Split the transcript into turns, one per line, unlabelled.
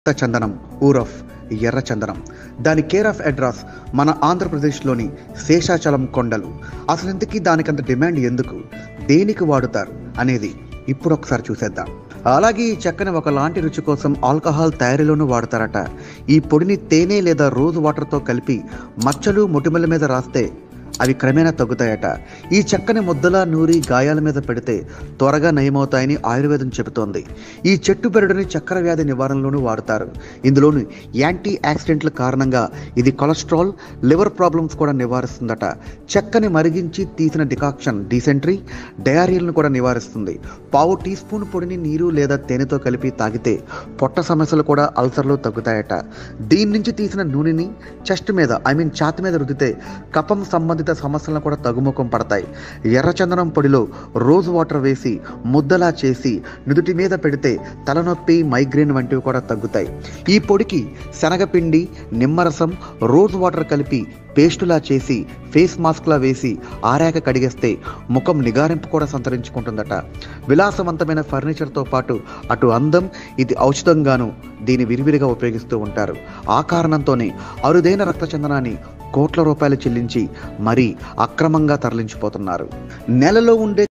చందనం ఊరఫ్ ఎర్ర చందనం. దాని కేర్ ఆఫ్ అడ్రస్ మన ఆంధ్రప్రదేశ్లోని శేషాచలం కొండలు. అసలు ఇంతకీ దానికంత డిమాండ్ ఎందుకు, దేనికి వాడుతారు అనేది ఇప్పుడు ఒకసారి చూసేద్దాం. అలాగే ఈ చెక్కని ఒకలాంటి రుచి కోసం ఆల్కహాల్ తయారీలోనూ వాడతారట. ఈ పొడిని తేనె లేదా రోజ్ వాటర్తో కలిపి మచ్చలు మొటిమల మీద రాస్తే అవి క్రమేణా తగ్గుతాయట. ఈ చెక్కని ముద్దలా నూరి గాయాల మీద పెడితే త్వరగా నయమవుతాయని ఆయుర్వేదం చెబుతోంది. ఈ చెట్టు బెరడుని చక్కెర వ్యాధి నివారణలోనూ వాడతారు. ఇందులోని యాంటీ ఆక్సిడెంట్ల కారణంగా ఇది కొలెస్ట్రాల్, లివర్ ప్రాబ్లమ్స్ కూడా నివారిస్తుందట. చెక్కని మరిగించి తీసిన డికాక్షన్ డీసెంట్రీ, డయారియాలను కూడా నివారిస్తుంది. పావు టీ స్పూన్ పొడిని నీరు లేదా తేనెతో కలిపి తాగితే పొట్ట సమస్యలు కూడా అల్సర్లు తగ్గుతాయట. దీని నుంచి తీసిన నూనెని చెస్ట్ మీద ఛాతి మీద రుద్దితే కఫం సంబంధిత సమస్యలను కూడా తగ్గుముఖం పడతాయి. ఎర్రచందనం పొడిలో రోజ్ వాటర్ వేసి ముద్దలా చేసి నుదుటి మీద పెడితే తలనొప్పి, మైగ్రేన్ వంటివి కూడా తగ్గుతాయి. ఈ పొడికి శనగపిండి, నిమ్మరసం, రోజ్ వాటర్ కలిపి పేస్టులా చేసి ఫేస్ మాస్క్లా వేసి ఆరాక కడిగేస్తే ముఖం నిగారింపు కూడా సంతరించుకుంటుందట. విలాసవంతమైన ఫర్నిచర్తో పాటు అటు అందం, ఇది ఔషధంగాను దీన్ని విరివిరిగా ఉపయోగిస్తూ ఉంటారు. ఆ కారణంతోనే అరుదైన రక్తచందనాన్ని కోట్ల రూపాయలు చెల్లించి మరీ అక్రమంగా తరలించిపోతున్నారు. నెలలో ఉండే